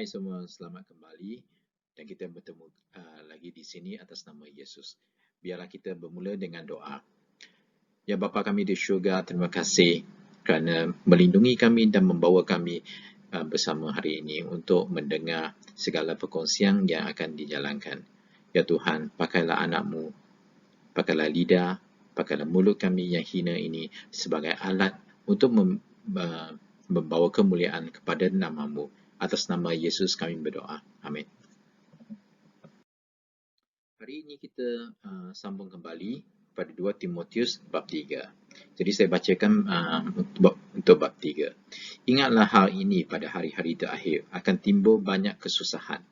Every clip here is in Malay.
Hai semua, selamat kembali dan kita bertemu lagi di sini atas nama Yesus. Biarlah kita bermula dengan doa. Ya Bapa kami di syurga, terima kasih kerana melindungi kami dan membawa kami bersama hari ini untuk mendengar segala perkongsian yang akan dijalankan. Ya Tuhan, pakailah anak-Mu, pakailah lidah, pakailah mulut kami yang hina ini sebagai alat untuk membawa kemuliaan kepada nama-Mu. Atas nama Yesus kami berdoa. Amin. Hari ini kita sambung kembali pada 2 Timotius bab 3. Jadi saya bacakan untuk bab 3. Ingatlah hal ini pada hari-hari terakhir akan timbul banyak kesusahan.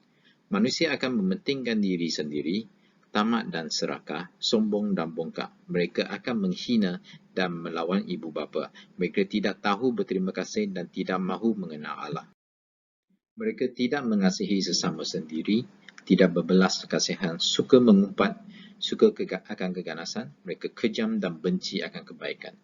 Manusia akan mementingkan diri sendiri, tamak dan serakah, sombong dan bongkak. Mereka akan menghina dan melawan ibu bapa. Mereka tidak tahu berterima kasih dan tidak mahu mengenal Allah. Mereka tidak mengasihi sesama sendiri, tidak berbelas kasihan, suka mengumpat, suka akan keganasan, mereka kejam dan benci akan kebaikan.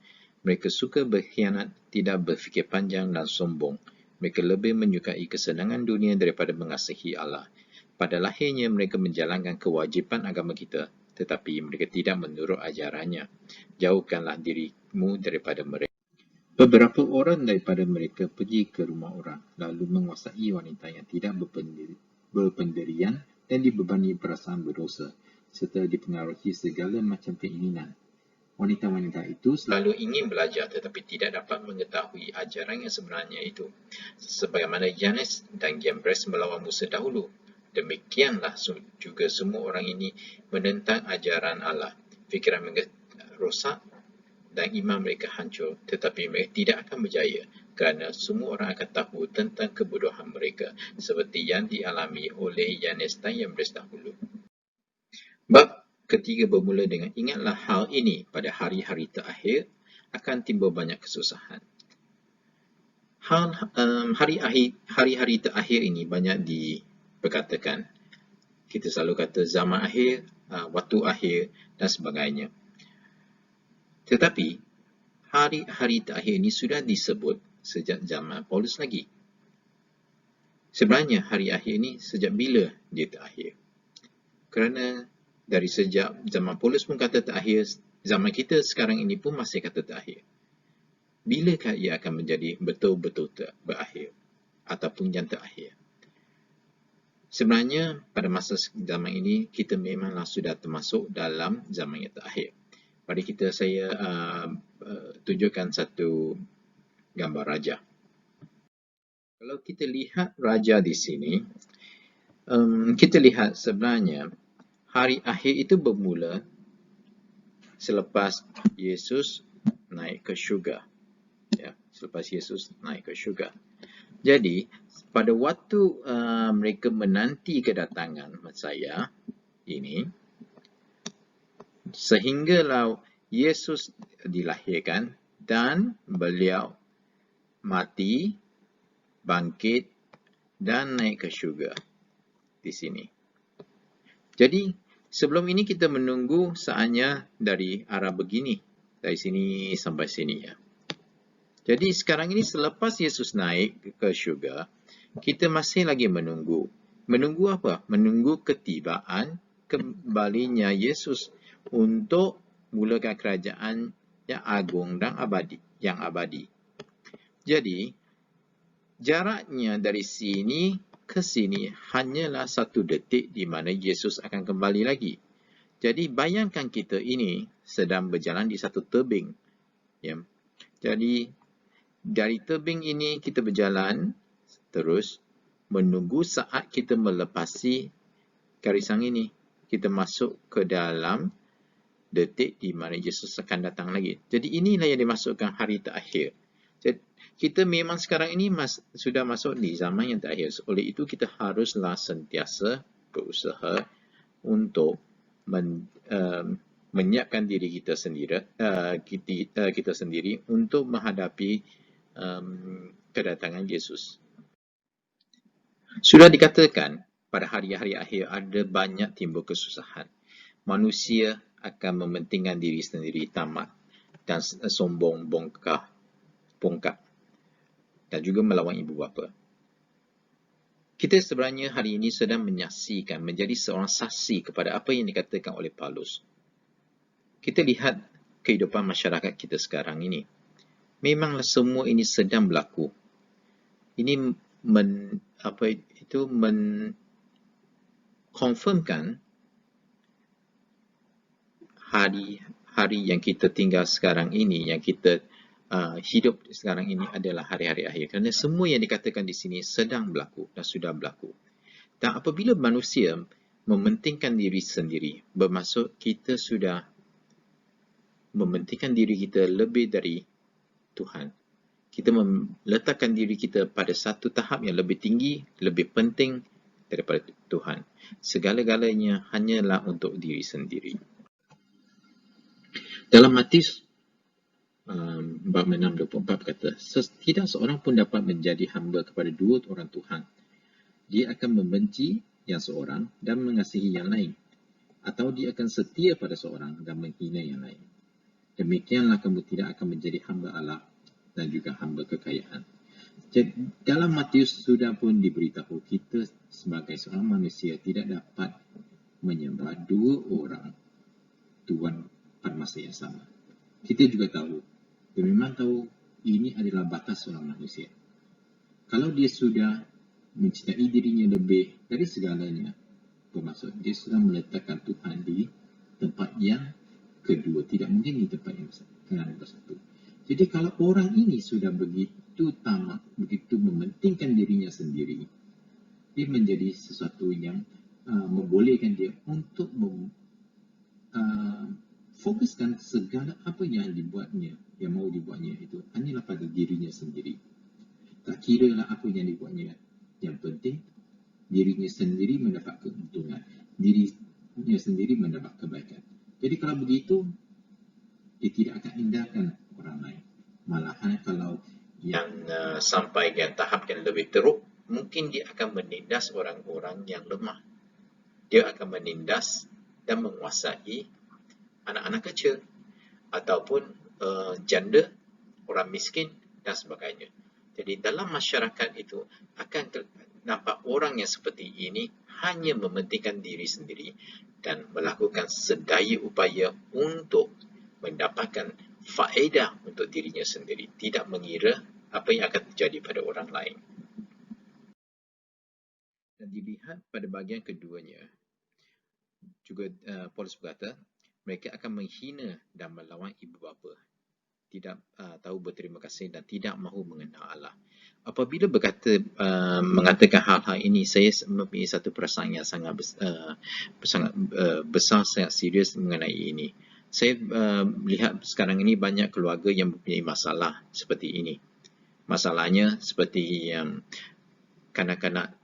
Mereka suka berkhianat, tidak berfikir panjang dan sombong. Mereka lebih menyukai kesenangan dunia daripada mengasihi Allah. Pada lahirnya mereka menjalankan kewajipan agama kita, tetapi mereka tidak menurut ajarannya. Jauhkanlah dirimu daripada mereka. Beberapa orang daripada mereka pergi ke rumah orang, lalu menguasai wanita yang tidak berpendirian dan dibebani perasaan berdosa, serta dipengaruhi segala macam keinginan. Wanita-wanita itu selalu ingin belajar tetapi tidak dapat mengetahui ajaran yang sebenarnya itu. Sebagaimana Yanes dan Jambres melawan Musa dahulu, demikianlah juga semua orang ini menentang ajaran Allah. Fikiran mereka rosak dan iman mereka hancur, tetapi mereka tidak akan berjaya kerana semua orang akan tahu tentang kebodohan mereka seperti yang dialami oleh Yanes dan Jambres dahulu. Bab ketiga bermula dengan ingatlah hal ini pada hari-hari terakhir akan timbul banyak kesusahan. Hari-hari terakhir ini banyak diperkatakan. Kita selalu kata zaman akhir, waktu akhir dan sebagainya. Tetapi, hari-hari terakhir ini sudah disebut sejak zaman Paulus lagi. Sebenarnya hari akhir ini sejak bila dia terakhir? Kerana dari sejak zaman Paulus pun kata terakhir, zaman kita sekarang ini pun masih kata terakhir. Bilakah ia akan menjadi betul-betul berakhir? Ataupun yang terakhir? Sebenarnya pada masa zaman ini, kita memanglah sudah termasuk dalam zaman yang terakhir. Mari saya tunjukkan satu gambar raja. Kalau kita lihat raja di sini, kita lihat sebenarnya hari akhir itu bermula selepas Yesus naik ke syurga. Ya, selepas Yesus naik ke syurga. Jadi, pada waktu mereka menanti kedatangan Mesias ini, sehinggalah Yesus dilahirkan dan beliau mati, bangkit dan naik ke syurga di sini. Jadi sebelum ini kita menunggu saatnya dari arah begini, dari sini sampai sini ya. Jadi sekarang ini selepas Yesus naik ke syurga, kita masih lagi menunggu. Menunggu apa? Menunggu ketibaan kembalinya Yesus untuk mulakan kerajaan yang agung dan abadi. Jadi, jaraknya dari sini ke sini hanyalah 1 detik di mana Yesus akan kembali lagi. Jadi, bayangkan kita ini sedang berjalan di satu tebing. Ya. Jadi, dari tebing ini kita berjalan terus menunggu saat kita melepasi garisan ini. Kita masuk ke dalam detik di mana Yesus akan datang lagi. Jadi inilah yang dimasukkan hari terakhir. Jadi, kita memang sekarang ini sudah masuk di zaman yang terakhir. Oleh itu kita haruslah sentiasa berusaha untuk menyiapkan diri kita sendiri untuk menghadapi kedatangan Yesus. Sudah dikatakan pada hari-hari akhir ada banyak timbul kesusahan. Manusia akan mementingkan diri sendiri, tamak dan sombong, bongkak dan juga melawan ibu bapa. Kita sebenarnya hari ini sedang menyaksikan, menjadi seorang saksi kepada apa yang dikatakan oleh Paulus. Kita lihat kehidupan masyarakat kita sekarang ini. Memanglah semua ini sedang berlaku. Ini confirmkan hari-hari yang kita tinggal sekarang ini, yang kita hidup sekarang ini adalah hari-hari akhir. Kerana semua yang dikatakan di sini sedang berlaku dan sudah berlaku. Dan apabila manusia mementingkan diri sendiri, bermaksud kita sudah mementingkan diri kita lebih dari Tuhan. Kita meletakkan diri kita pada satu tahap yang lebih tinggi, lebih penting daripada Tuhan. Segala-galanya hanyalah untuk diri sendiri. Dalam Matius bab 6:24 kata, tidak seorang pun dapat menjadi hamba kepada dua orang Tuhan. Dia akan membenci yang seorang dan mengasihi yang lain, atau dia akan setia pada seorang dan menghina yang lain. Demikianlah kamu tidak akan menjadi hamba Allah dan juga hamba kekayaan. Jadi, dalam Matius sudah pun diberitahu kita sebagai seorang manusia tidak dapat menyembah dua orang Tuhan pada masa yang sama. Kita juga tahu, kita memang tahu ini adalah batas seorang manusia. Kalau dia sudah mencintai dirinya lebih dari segalanya, bermaksud dia sudah meletakkan Tuhan di tempat yang kedua, tidak mungkin di tempat yang bersatu. Jadi kalau orang ini sudah begitu tamak, begitu mementingkan dirinya sendiri, dia menjadi sesuatu yang membolehkan dia untuk fokuskan segala apa yang dibuatnya, yang mau dibuatnya itu hanyalah pada dirinya sendiri. Tak kira lah apa yang dibuatnya. Yang penting dirinya sendiri mendapat keuntungan, dirinya sendiri mendapat kebaikan. Jadi kalau begitu, dia tidak akan indahkan orang lain. Malahan kalau yang sampai ke tahap yang lebih teruk, mungkin dia akan menindas orang-orang yang lemah. Dia akan menindas dan menguasai anak-anak kecil ataupun janda, orang miskin dan sebagainya. Jadi dalam masyarakat itu akan nampak orang yang seperti ini hanya mementingkan diri sendiri dan melakukan sedaya upaya untuk mendapatkan faedah untuk dirinya sendiri, tidak mengira apa yang akan terjadi pada orang lain. Dan dilihat pada bahagian keduanya, juga Paulus berkata, mereka akan menghina dan melawan ibu bapa, tidak tahu berterima kasih dan tidak mahu mengenal Allah. Apabila mengatakan hal-hal ini, saya mempunyai satu perasaan yang sangat besar, sangat serius mengenai ini. Saya melihat sekarang ini banyak keluarga yang mempunyai masalah seperti ini. Masalahnya seperti kanak-kanak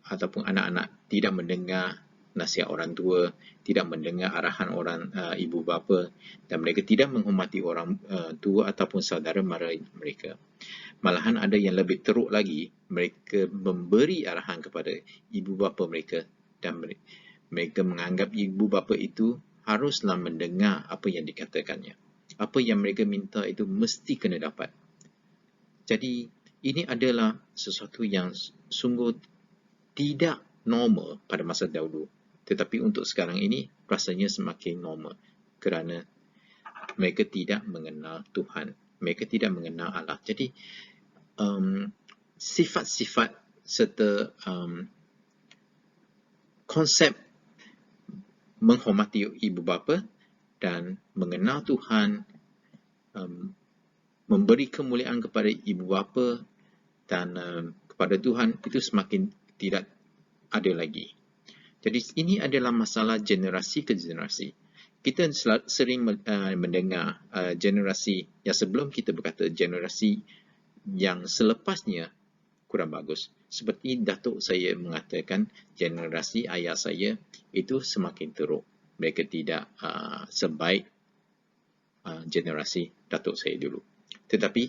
ataupun anak-anak tidak mendengar nasihat orang tua, tidak mendengar arahan orang ibu bapa, dan mereka tidak menghormati orang tua ataupun saudara mara mereka. Malahan ada yang lebih teruk lagi, mereka memberi arahan kepada ibu bapa mereka dan mereka menganggap ibu bapa itu haruslah mendengar apa yang dikatakannya. Apa yang mereka minta itu mesti kena dapat. Jadi ini adalah sesuatu yang sungguh tidak normal pada masa dahulu. Tetapi untuk sekarang ini rasanya semakin normal kerana mereka tidak mengenal Tuhan. Mereka tidak mengenal Allah. Jadi sifat-sifat serta konsep menghormati ibu bapa dan mengenal Tuhan, memberi kemuliaan kepada ibu bapa dan kepada Tuhan itu semakin tidak ada lagi. Jadi ini adalah masalah generasi ke generasi. Kita sering mendengar generasi yang sebelum kita berkata generasi yang selepasnya kurang bagus. Seperti datuk saya mengatakan, generasi ayah saya itu semakin teruk. Mereka tidak sebaik generasi datuk saya dulu. Tetapi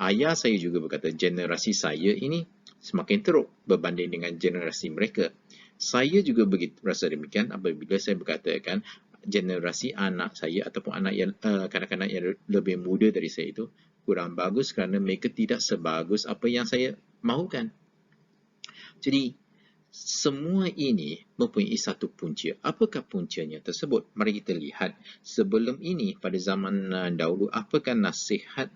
ayah saya juga berkata generasi saya ini semakin teruk berbanding dengan generasi mereka. Saya juga begitu rasa demikian apabila saya berkatakan generasi anak saya ataupun anak yang kanak-kanak yang lebih muda dari saya itu kurang bagus kerana mereka tidak sebagus apa yang saya mahukan. Jadi semua ini mempunyai satu punca. Apakah puncanya tersebut? Mari kita lihat. Sebelum ini, pada zaman dahulu, apakah nasihat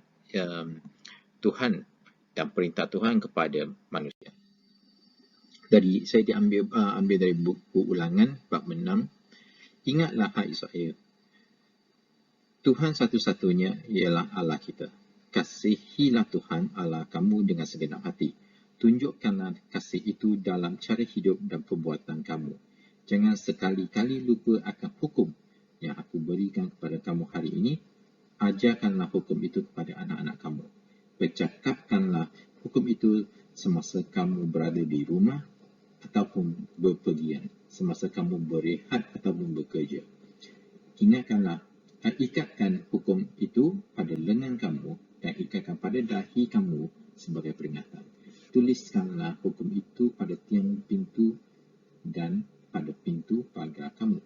Tuhan dan perintah Tuhan kepada manusia? Saya ambil dari buku Ulangan bab 6. Ingatlah, hai Israel, Tuhan satu-satunya ialah Allah kita. Kasihilah Tuhan Allah kamu dengan segenap hati. Tunjukkanlah kasih itu dalam cara hidup dan perbuatan kamu. Jangan sekali-kali lupa akan hukum yang aku berikan kepada kamu hari ini. Ajarkanlah hukum itu kepada anak-anak kamu. Bercakapkanlah hukum itu semasa kamu berada di rumah ataupun berpergian, semasa kamu berehat ataupun bekerja. Ikatkan hukum itu pada lengan kamu dan ikatkan pada dahi kamu sebagai peringatan. Tuliskanlah hukum itu pada tiang pintu dan pada pintu pagar kamu.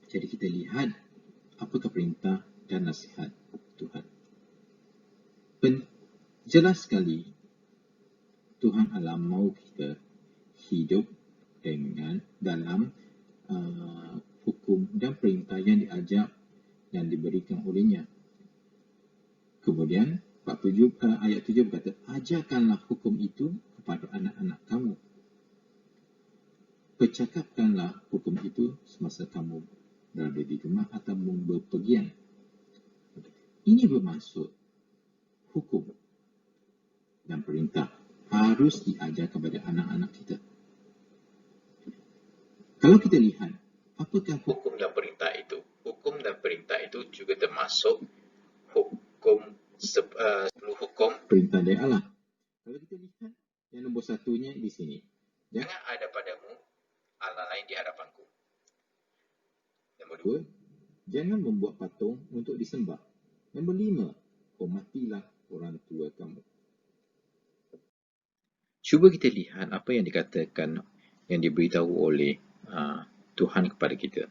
Jadi kita lihat apakah perintah dan nasihat Tuhan. Jelas sekali Tuhan Allah mahu kita hidup dengan dalam hukum dan perintah yang diajar dan diberikan olehnya. Kemudian ayat 7 berkata, ajarkanlah hukum itu kepada anak-anak kamu. Bercakapkanlah hukum itu semasa kamu berada di rumah atau berpergian. Ini bermaksud hukum dan perintah harus diajar kepada anak-anak kita. Kalau kita lihat, apakah hukum dan perintah itu? Hukum dan perintah itu juga termasuk hukum perintah dari Allah. Kalau kita lihat, yang nombor satunya di sini. Jangan ada padamu Allah lain di hadapanku. Nombor 2, jangan membuat patung untuk disembah. Nombor 5, hormatilah orang tua kamu. Cuba kita lihat apa yang dikatakan, yang diberitahu oleh Tuhan kepada kita.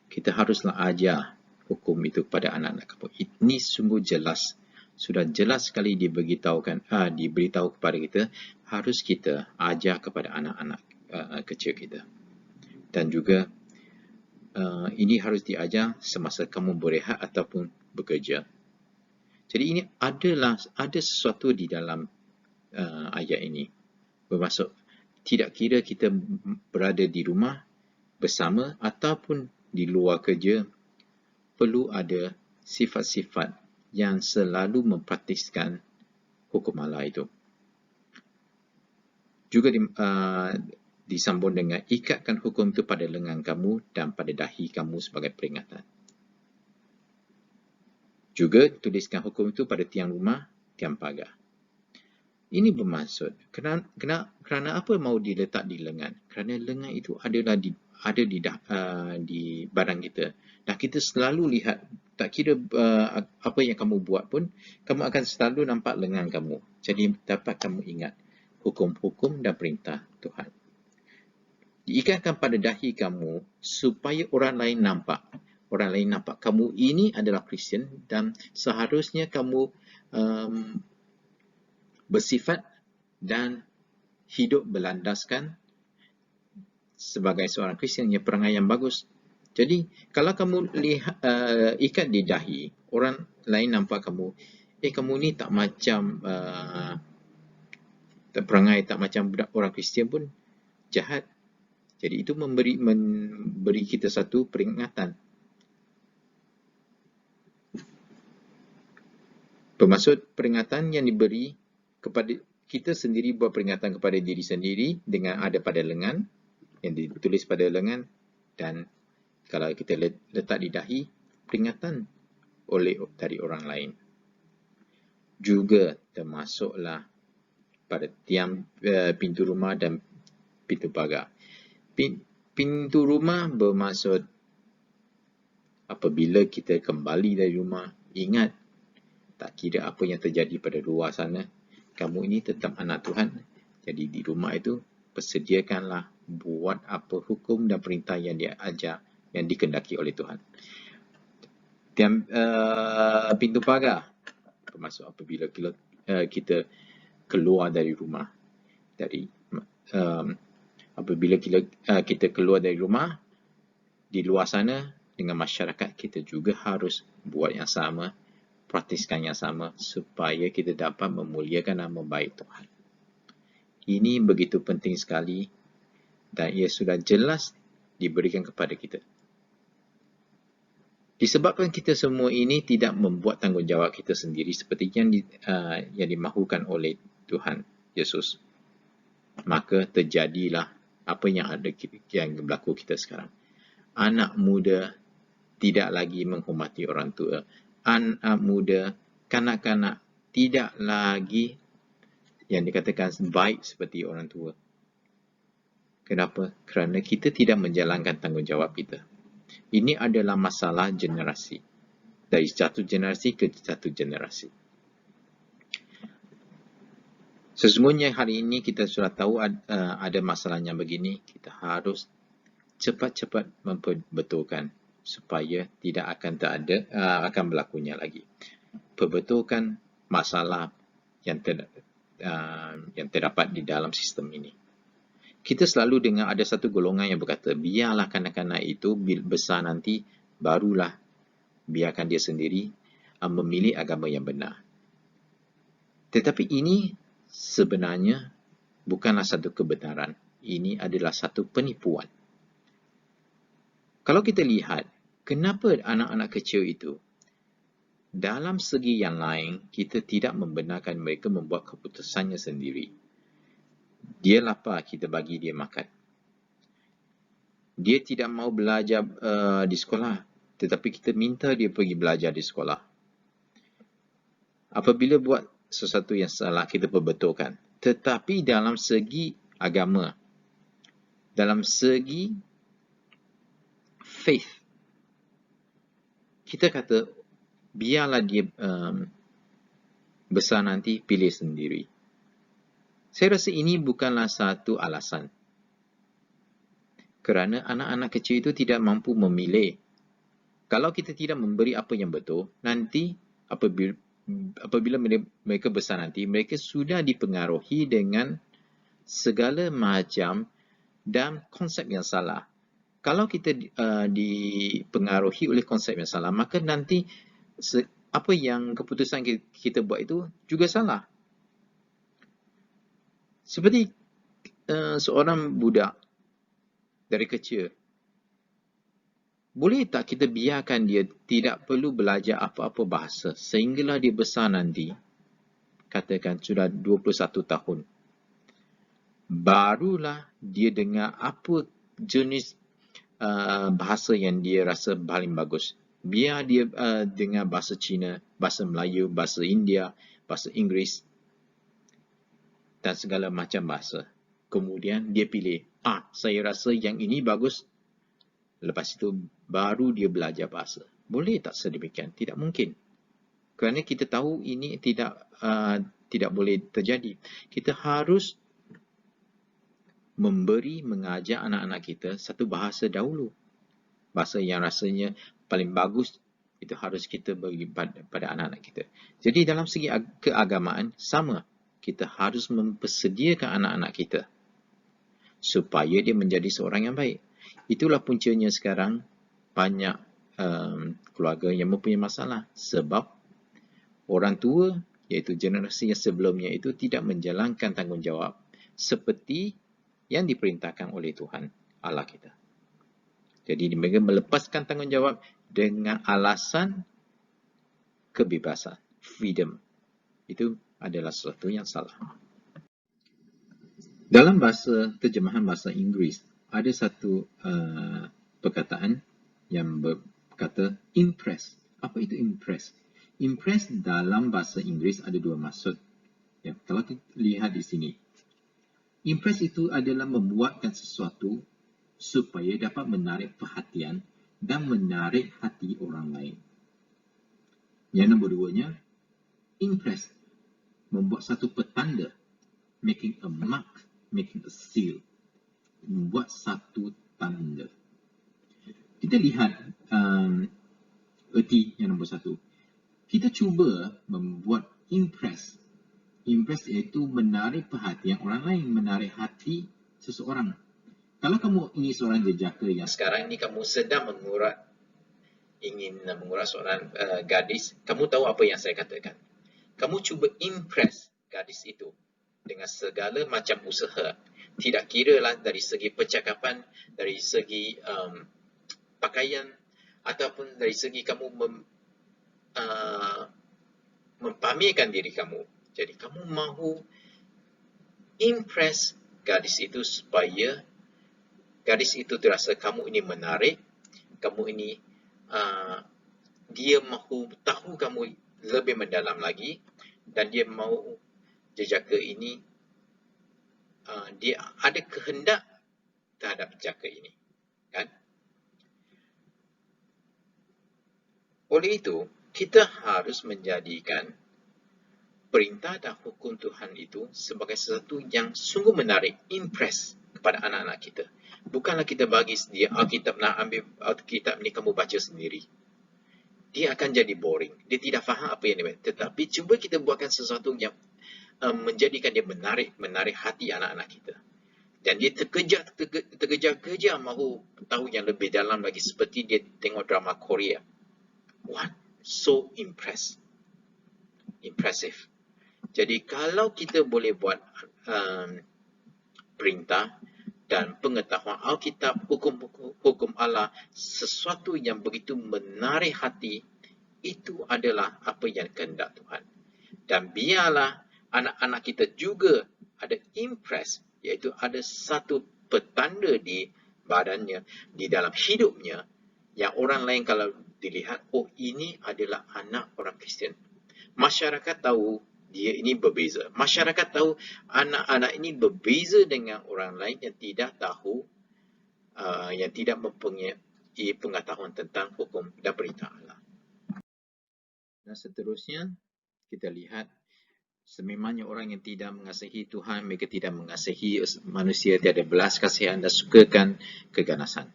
Kita haruslah ajar hukum itu kepada anak-anak kamu. Ini sungguh jelas. Sudah jelas sekali diberitahu kepada kita, harus kita ajar kepada anak-anak kecil kita. Dan juga ini harus diajar semasa kamu berehat ataupun bekerja. Jadi ini ada sesuatu di dalam ayat ini. Bermaksud tidak kira kita berada di rumah bersama ataupun di luar kerja, perlu ada sifat-sifat yang selalu mempraktiskan hukum Allah itu. Juga disambung dengan ikatkan hukum itu pada lengan kamu dan pada dahi kamu sebagai peringatan. Juga tuliskan hukum itu pada tiang rumah, tiang pagar. Ini bermaksud, kerana apa mahu diletak di lengan? Kerana lengan itu ada di badan kita. Dan kita selalu lihat, tak kira apa yang kamu buat pun, kamu akan selalu nampak lengan kamu. Jadi dapat kamu ingat hukum-hukum dan perintah Tuhan. Diikatkan pada dahi kamu supaya orang lain nampak. Orang lain nampak kamu ini adalah Kristian dan seharusnya kamu bersifat dan hidup berlandaskan sebagai seorang Kristian yang perangai yang bagus. Jadi kalau kamu ikat di dahi, orang lain nampak kamu, kamu ni tak macam perangai tak macam orang Kristian pun jahat. Jadi itu memberi kita satu peringatan. Bermaksud peringatan yang diberi kepada kita sendiri, buat peringatan kepada diri sendiri dengan ada pada lengan, yang ditulis pada lengan, dan kalau kita letak di dahi, peringatan dari orang lain. Juga termasuklah pada tiang pintu rumah dan pintu pagar. Pintu rumah bermaksud apabila kita kembali dari rumah, ingat, tak kira apa yang terjadi pada luar sana, kamu ini tetap anak Tuhan. Jadi di rumah itu persediakanlah buat apa hukum dan perintah yang dia ajar, yang dikehendaki oleh Tuhan. Pintu pagar bermaksud apabila kita keluar dari rumah, dari Apabila kita keluar dari rumah, di luar sana, dengan masyarakat, kita juga harus buat yang sama, praktiskan yang sama, supaya kita dapat memuliakan nama baik Tuhan. Ini begitu penting sekali dan ia sudah jelas diberikan kepada kita. Disebabkan kita semua ini tidak membuat tanggungjawab kita sendiri seperti yang dimahukan oleh Tuhan Yesus, maka terjadilah apa yang berlaku kita sekarang. Anak muda tidak lagi menghormati orang tua. Anak muda, kanak-kanak tidak lagi yang dikatakan baik seperti orang tua. Kenapa? Kerana kita tidak menjalankan tanggungjawab kita. Ini adalah masalah generasi. Dari satu generasi ke satu generasi. Sesungguhnya hari ini kita sudah tahu ada masalahnya begini. Kita harus cepat-cepat memperbetulkan supaya tidak akan berlakunya lagi. Perbetulkan masalah yang terdapat di dalam sistem ini. Kita selalu dengar ada satu golongan yang berkata, biarlah kanak-kanak itu besar nanti, barulah biarkan dia sendiri memilih agama yang benar. Tetapi ini sebenarnya bukanlah satu kebenaran. Ini adalah satu penipuan. Kalau kita lihat, kenapa anak-anak kecil itu, dalam segi yang lain, kita tidak membenarkan mereka membuat keputusannya sendiri. Dia lapar, kita bagi dia makan. Dia tidak mau belajar di sekolah, tetapi kita minta dia pergi belajar di sekolah. Apabila buat sesuatu yang salah, kita perbetulkan. Tetapi dalam segi agama, dalam segi faith, kita kata, biarlah dia besar nanti, pilih sendiri. Saya rasa ini bukanlah satu alasan. Kerana anak-anak kecil itu tidak mampu memilih. Kalau kita tidak memberi apa yang betul, nanti apabila mereka besar nanti, mereka sudah dipengaruhi dengan segala macam dan konsep yang salah. Kalau kita dipengaruhi oleh konsep yang salah, maka nanti apa yang keputusan kita buat itu juga salah. Seperti seorang budak dari kecil, boleh tak kita biarkan dia tidak perlu belajar apa-apa bahasa sehinggalah dia besar nanti, katakan sudah 21 tahun, barulah dia dengar apa jenis bahasa yang dia rasa paling bagus. Biar dia dengar bahasa Cina, bahasa Melayu, bahasa India, bahasa Inggeris dan segala macam bahasa. Kemudian dia pilih, saya rasa yang ini bagus. Lepas itu baru dia belajar bahasa. Boleh tak sedemikian? Tidak mungkin. Kerana kita tahu ini tidak boleh terjadi. Kita harus mengajar anak-anak kita satu bahasa dahulu. Bahasa yang rasanya paling bagus, itu harus kita bagi pada anak-anak kita. Jadi dalam segi keagamaan, sama. Kita harus mempersediakan anak-anak kita supaya dia menjadi seorang yang baik. Itulah puncanya sekarang banyak keluarga yang mempunyai masalah sebab orang tua, iaitu generasi yang sebelumnya itu tidak menjalankan tanggungjawab seperti yang diperintahkan oleh Tuhan Allah kita. Jadi mereka melepaskan tanggungjawab dengan alasan kebebasan, freedom. Itu adalah sesuatu yang salah. Dalam terjemahan bahasa Inggeris, ada satu perkataan yang berkata impress. Apa itu impress? Impress dalam bahasa Inggeris ada dua maksud. Ya, kalau kita lihat di sini, impress itu adalah membuatkan sesuatu supaya dapat menarik perhatian dan menarik hati orang lain. Yang nombor duanya, impress, membuat satu petanda, making a mark, making a seal, membuat satu tanda. Kita lihat erti yang nombor satu. Kita cuba membuat impress. Impress iaitu menarik perhatian orang lain, menarik hati seseorang. Kalau kamu ini seorang jejaka yang sekarang ini kamu sedang ingin mengurat seorang gadis, kamu tahu apa yang saya katakan. Kamu cuba impress gadis itu dengan segala macam usaha. Tidak kira lah dari segi percakapan, dari segi pakaian, ataupun dari segi kamu mempamerkan diri kamu. Jadi kamu mahu impress gadis itu supaya gadis itu terasa kamu ini menarik, kamu ini dia mahu tahu kamu lebih mendalam lagi, dan dia mahu jejaka ini dia ada kehendak terhadap jejaka ini, kan? Oleh itu, kita harus menjadikan perintah dan hukum Tuhan itu sebagai sesuatu yang sungguh menarik, impress kepada anak-anak kita. Bukanlah kita bagi dia Alkitab, nak ambil Alkitab ni kamu baca sendiri. Dia akan jadi boring. Dia tidak faham apa yang dia baca. Tetapi cuba kita buatkan sesuatu yang menjadikan dia menarik hati anak-anak kita. Dan dia terkejar mahu tahu yang lebih dalam lagi, seperti dia tengok drama Korea. What? So impressive. Jadi kalau kita boleh buat perintah dan pengetahuan Alkitab, hukum Allah, sesuatu yang begitu menarik hati, itu adalah apa yang kehendak Tuhan. Dan biarlah anak-anak kita juga ada impress, iaitu ada satu petanda di badannya, di dalam hidupnya, yang orang lain kalau dilihat, oh ini adalah anak orang Kristian. Masyarakat tahu dia ini berbeza. Masyarakat tahu anak-anak ini berbeza dengan orang lain yang tidak tahu, yang tidak mempunyai pengetahuan tentang hukum dan perintah Allah. Dan seterusnya, kita lihat sememangnya orang yang tidak mengasihi Tuhan, mereka tidak mengasihi manusia, tiada belas kasihan dan sukakan keganasan.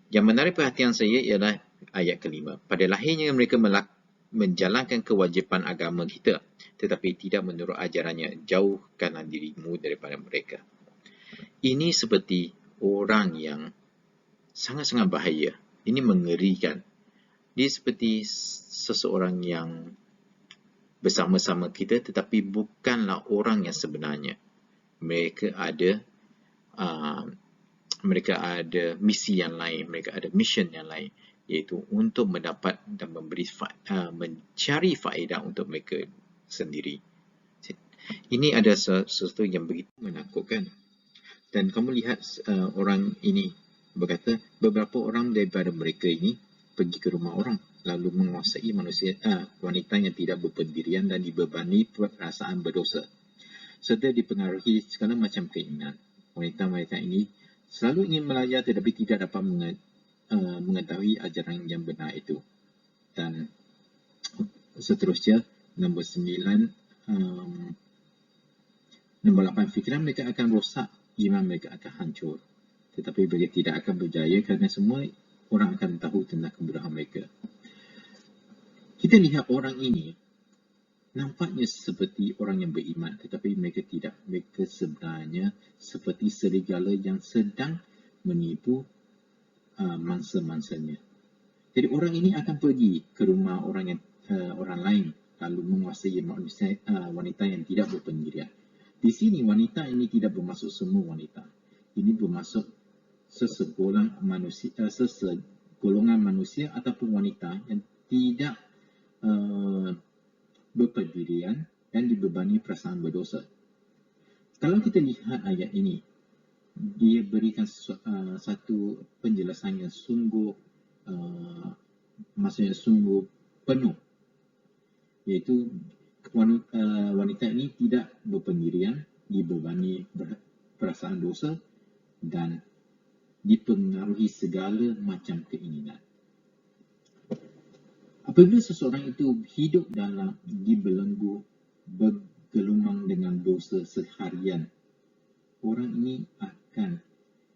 Yang menarik perhatian saya ialah ayat kelima. Pada lahirnya mereka menjalankan kewajipan agama kita, tetapi tidak menurut ajarannya, jauhkanlah dirimu daripada mereka. Ini seperti orang yang sangat-sangat bahaya. Ini mengerikan. Dia seperti seseorang yang bersama-sama kita, tetapi bukanlah orang yang sebenarnya. Mereka ada misi yang lain, mereka ada mission yang lain, iaitu untuk mendapat dan mencari faedah untuk mereka sendiri. Ini ada sesuatu yang begitu menakutkan. Dan kamu lihat orang ini berkata, beberapa orang daripada mereka ini pergi ke rumah orang, lalu menguasai wanita yang tidak berpendirian dan dibebani perasaan berdosa, serta dipengaruhi segala macam keinginan. Wanita-wanita ini selalu ingin belajar tetapi tidak dapat mengetahui ajaran yang benar itu. Dan seterusnya, nombor 8, fikiran mereka akan rosak, iman mereka akan hancur. Tetapi mereka tidak akan berjaya kerana semua orang akan tahu tentang kebodohan mereka. Kita lihat orang ini nampaknya seperti orang yang beriman, tetapi mereka tidak. Mereka sebenarnya seperti serigala yang sedang menipu mangsa-mangsanya. Jadi orang ini akan pergi ke rumah orang lain, lalu menguasai wanita yang tidak berpendirian. Di sini wanita ini tidak bermaksud semua wanita. Ini bermaksud sesegolongan manusia ataupun wanita yang tidak berpendirian dan dibebani perasaan berdosa. Kalau kita lihat ayat ini, dia berikan satu penjelasan yang sungguh maksudnya sungguh penuh, iaitu wanita ini tidak berpendirian, dibebani perasaan dosa dan dipengaruhi segala macam keinginan. Apabila seseorang itu hidup dalam dibelenggu, bergelumang dengan dosa seharian, orang ini akan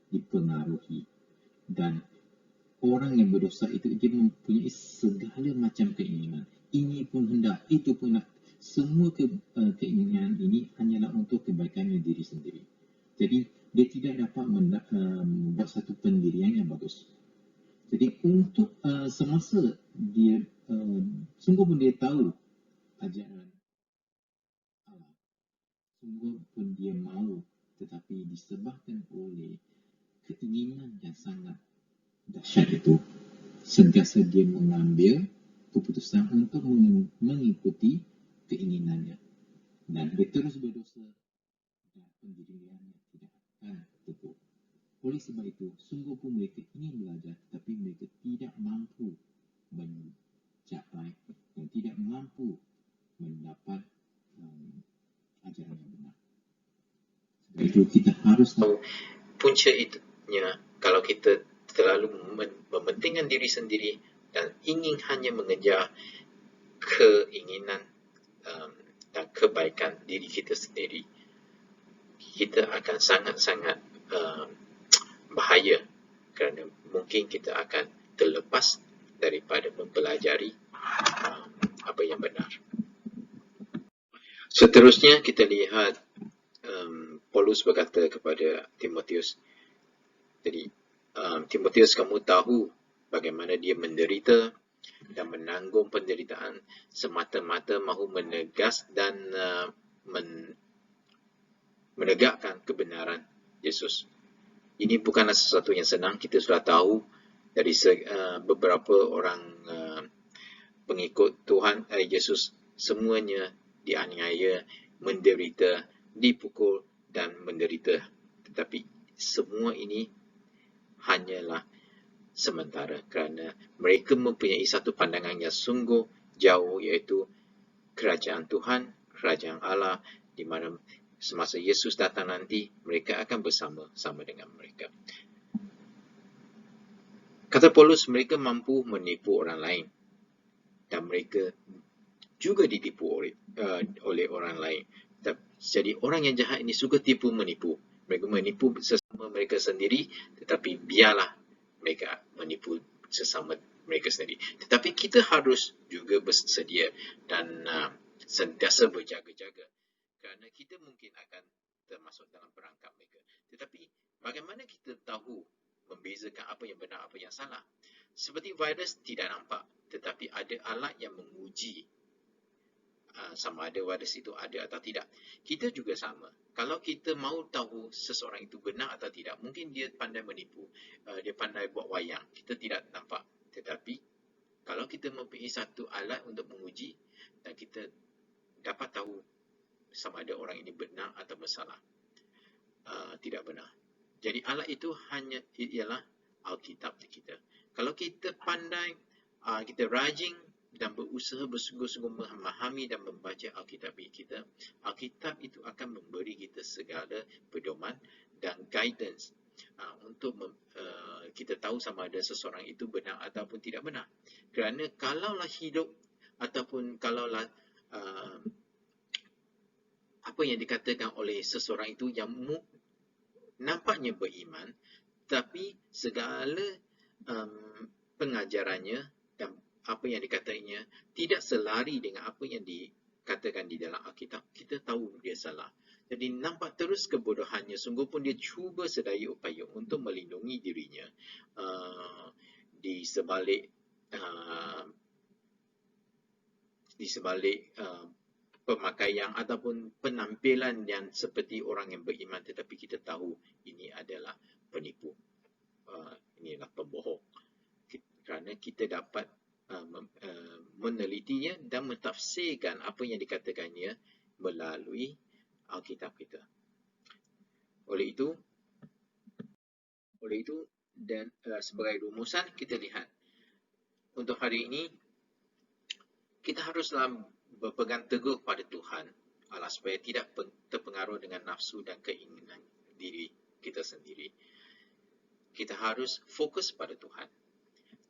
dipengaruhi, dan orang yang berdosa itu dia mempunyai segala macam keinginan. Ini pun hendak, itu pun nak. Semua keinginan ini hanyalah untuk kebaikan diri sendiri. Jadi dia tidak dapat membuat satu pendirian yang bagus. Jadi untuk semasa dia sungguh pun dia tahu ajaran Allah, sungguh pun dia mahu, tetapi disebabkan oleh keinginan yang sangat dahsyat itu, sentiasa dia mengambil keputusan untuk mengikuti keinginannya, dan dia terus berdosa dan pendiriannya tidak akan teguh. Oleh sebab itu, sungguh pun mereka ingin belajar, tetapi mereka tidak mampu mencapai dan tidak mampu mendapat ajaran yang benar. Sebab itu kita harus tahu punca itunya. Kalau kita terlalu mementingkan diri sendiri dan ingin hanya mengejar keinginan dan kebaikan diri kita sendiri, kita akan sangat-sangat bahaya, kerana mungkin kita akan terlepas daripada mempelajari apa yang benar. Seterusnya kita lihat Paulus berkata kepada Timotius, jadi Timotius, kamu tahu bagaimana dia menderita dan menanggung penderitaan semata-mata mahu menegas dan menegakkan kebenaran Yesus. Ini bukanlah sesuatu yang senang. Kita sudah tahu dari beberapa orang pengikut Tuhan Yesus, semuanya dianiaya, menderita, dipukul dan menderita. Tetapi semua ini hanyalah sementara, kerana mereka mempunyai satu pandangan yang sungguh jauh, iaitu kerajaan Tuhan, kerajaan Allah, di mana semasa Yesus datang nanti, mereka akan bersama-sama dengan mereka. Kata Paulus, mereka mampu menipu orang lain dan mereka juga ditipu oleh orang lain. Jadi orang yang jahat ini suka tipu menipu. Mereka menipu sesama mereka sendiri, tetapi biarlah mereka menipu sesama mereka sendiri. Tetapi kita harus juga bersedia dan sentiasa berjaga-jaga, kerana kita mungkin akan termasuk dalam perangkap mereka. Tetapi bagaimana kita tahu membezakan apa yang benar, apa yang salah? Seperti virus tidak nampak, tetapi ada alat yang menguji sama ada virus itu ada atau tidak. Kita juga sama. Kalau kita mahu tahu seseorang itu benar atau tidak, mungkin dia pandai menipu, dia pandai buat wayang, kita tidak nampak. Tetapi kalau kita mempunyai satu alat untuk menguji, dan kita dapat tahu sama ada orang ini benar atau bersalah, tidak benar. Jadi alat itu ialah Alkitab kita. Kalau kita pandai, kita rajin dan berusaha bersungguh-sungguh memahami dan membaca Alkitab kita, Alkitab itu akan memberi kita segala pedoman dan guidance untuk kita tahu sama ada seseorang itu benar ataupun tidak benar. Kerana kalaulah hidup ataupun kalaulah apa yang dikatakan oleh seseorang itu yang nampaknya beriman, tapi segala pengajarannya dan apa yang dikatakannya tidak selari dengan apa yang dikatakan di dalam Alkitab, kita tahu dia salah. Jadi nampak terus kebodohannya, sungguh pun dia cuba sedaya upaya untuk melindungi dirinya di sebalik pemakaian ataupun penampilan yang seperti orang yang beriman, tetapi kita tahu ini adalah penipu, inilah pembohong. Kerana kita dapat menelitinya dan mentafsirkan apa yang dikatakannya melalui Alkitab kita. Oleh itu dan sebagai rumusan, kita lihat untuk hari ini kita haruslah berpegang teguh pada Tuhan Allah supaya tidak terpengaruh dengan nafsu dan keinginan diri kita sendiri. Kita harus fokus pada Tuhan.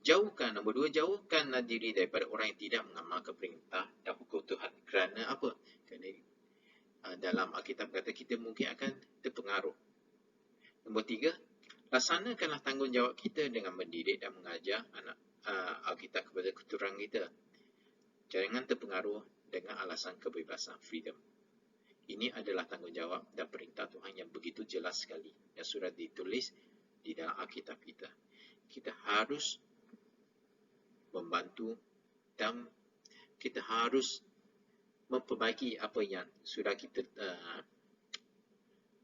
Nombor 2, jauhkanlah diri daripada orang yang tidak mengamalkan perintah dan hukum Tuhan. Kerana apa? Kerana dalam Alkitab kata kita mungkin akan terpengaruh. Nombor 3, laksanakanlah tanggungjawab kita dengan mendidik dan mengajar anak Alkitab kepada keturunan kita. Jangan terpengaruh dengan alasan kebebasan, freedom. Ini ini adalah tanggungjawab dan perintah Tuhan yang begitu jelas sekali, yang sudah ditulis di dalam Alkitab kita. Kita harus membantu dan kita harus memperbaiki apa yang sudah kita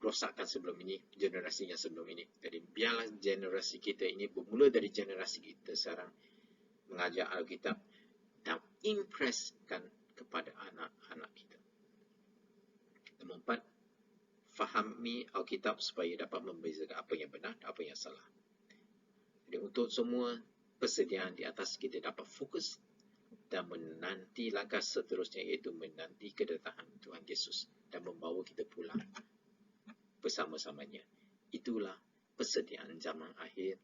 rosakkan sebelum ini, generasi yang sebelum ini. Jadi biarlah generasi kita ini bermula dari generasi kita sekarang mengajar Alkitab dan impreskan kepada anak-anak kita. Nombor 4, fahami Alkitab supaya dapat membezakan apa yang benar dan apa yang salah. Jadi untuk semua persediaan di atas, kita dapat fokus dan menanti langkah seterusnya, iaitu menanti kedatangan Tuhan Yesus dan membawa kita pulang bersama-samanya. Itulah persediaan zaman akhir,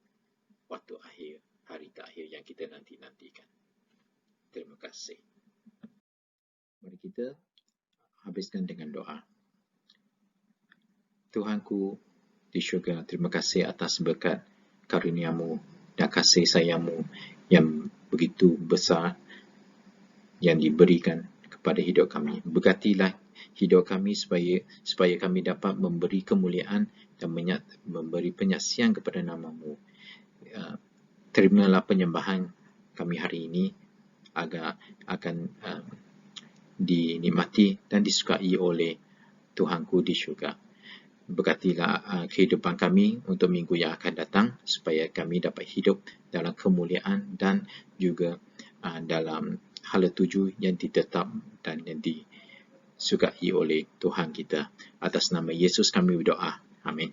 waktu akhir, hari terakhir yang kita nanti-nantikan. Terima kasih. Mari kita habiskan dengan doa. Tuhanku di syurga, terima kasih atas berkat karuniamu dan kasih sayangmu yang begitu besar yang diberikan kepada hidup kami. Berkatilah hidup kami supaya kami dapat memberi kemuliaan dan memberi penyaksian kepada nama-Mu. Terimalah penyembahan kami hari ini agar akan dinikmati dan disukai oleh Tuhanku di syurga. Berkatilah kehidupan kami untuk minggu yang akan datang supaya kami dapat hidup dalam kemuliaan dan juga dalam hala tuju yang ditetap dan yang disukai oleh Tuhan kita. Atas nama Yesus kami berdoa. Amin.